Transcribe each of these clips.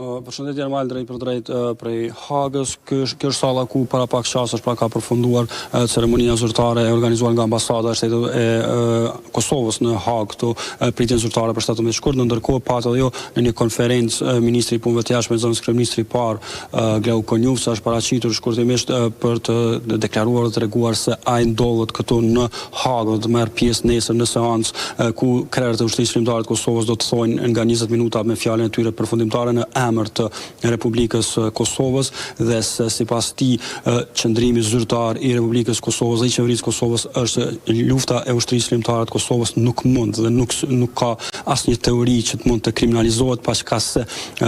Përshëndetje Ermal, drejt për drejt prej Hagës. Kjo është salla ku para pak qasësh ka përfunduar ceremonia zyrtare e organizuar nga ambasada e shtetit e Kosovës në Hagë. Këtu pritjen zyrtare për 17 shkurt, ndërkohë pat edhe në një konferencë ministri i punëve të jashtme, zonës kryeministri i parë Glau Konjufca është paraqitur shkurtimisht për të deklaruar dhe treguar se ai ndodhet këtu në Hagë, do të merr pjesë nesër në seancë ku krerët e ushtrisë shqiptare të Kosovës do të thojnë nga 20 minuta me fjalën e tyre përfundimtare në emër të Republikës Kosovës dhe se sipas tij qëndrimi zyrtar i Republikës Kosovës dhe i qeverisë Kosovës është lufta e ushtrisë shqiptare të Kosovës nuk mund dhe nuk ka asnjë teori që të mund të kriminalizohet paska se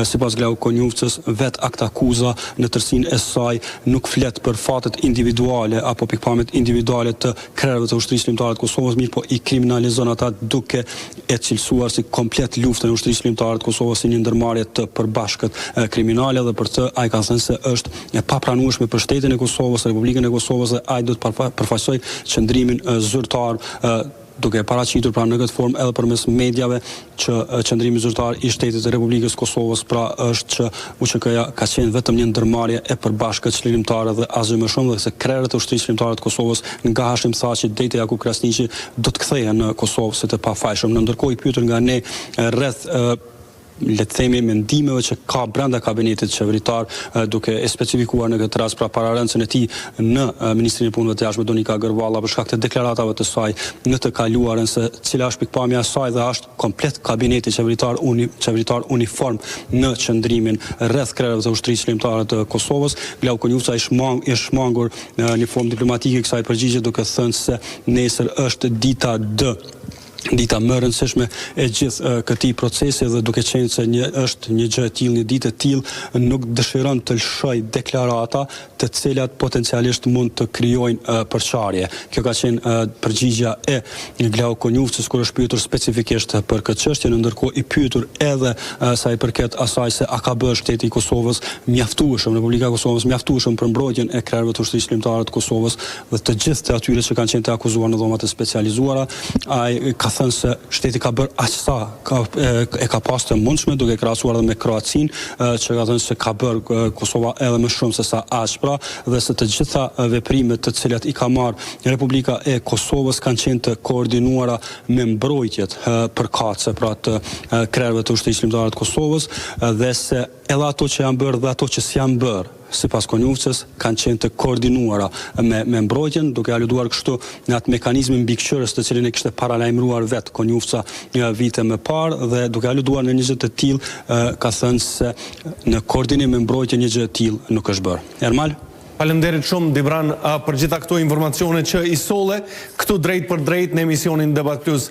sipas Glau Konjufcës vet akt akuza në tërësinë e saj nuk flet për fatet individuale apo pikpamjet individuale të krerëve të ushtrisë shqiptare të Kosovës, mirë po i kriminalizon ata duke e cilësuar si komplet luftën e ushtrisë shqiptare të Kosovës si një ndërmarrje të përbashkët kriminale dhe për të ai ka thënë se është e papranueshme për shtetin e Kosovës, Republikën e Kosovës dhe ai do të përfaqësoj qëndrimin zyrtar duke paraqitur pra në këtë formë edhe përmes mediave që qëndrimi zyrtar i shtetit të Republikës Kosovës pra është që UÇK-ja ka qenë vetëm një ndërmarrje e përbashkët çlirimtare dhe asgjë më shumë dhe se krerët e ushtrisë shqiptare të Kosovës nga Hashim Thaçi deri te Jakub Krasniqi do të kthehen në Kosovë si të pafajshëm. Ndërkohë i pyetur nga ne rreth le të themi mendimeve që ka brenda kabinetit qeveritar duke e specifikuar në këtë rast pra pararendësën e tij në Ministrinë e Punëve të Jashtme Donika Gërvalla për shkak të deklaratave të saj në të kaluarën se cila është pikpamja e saj dhe është komplet kabineti qeveritar uniform në qëndrimin rreth krerëve të ushtrisë shqiptare të Kosovës. Glau Konjufca i shmangur në formë diplomatike kësaj përgjigje duke thënë se nesër është dita dita më e rëndësishme e gjithë këtij procesi dhe duke qenë se është një gjë e tillë, një ditë e tillë nuk dëshiron të lëshoj deklarata të cilat potencialisht mund të krijojnë përçarje. Kjo ka qenë përgjigjja e Glau Konjufcës kur është pyetur specifikisht për këtë çështje, ndërkohë i pyetur edhe sa i përket asaj se a ka bërë shteti i Kosovës mjaftueshëm, Republika e Kosovës mjaftueshëm për mbrojtjen e krerëve të ushtrisë shqiptare të Kosovës dhe të gjithë atyre që kanë qenë të akuzuar në dhomat e specializuara. Ai ka thënë se shteti ka bërë aq sa e ka pasur të mundshme duke krahasuar edhe me Kroacinë që ka thënë se ka bërë Kosova edhe më shumë se sa aq pra dhe se të gjitha veprimet të cilat i ka marrë Republika e Kosovës kanë qenë të koordinuara me mbrojtjet përkatëse pra të krerëve të ushtrisë shqiptare të Kosovës dhe se edhe ato që janë bërë dhe ato që s'janë bërë sipas Konjufcës kanë qenë të koordinuara me mbrojtjen, duke aluduar kështu në atë mekanizmin mbikëqyrës të cilin e kishte paralajmëruar vet Konjufca vite më parë dhe duke aluduar në një gjë të tillë ka thënë se në koordinim me mbrojtje një gjë e tillë nuk është bërë. Ermal? Faleminderit shumë Dibran për gjitha këto informacione që i solle këtu drejt për drejt në emisionin Debat Plus.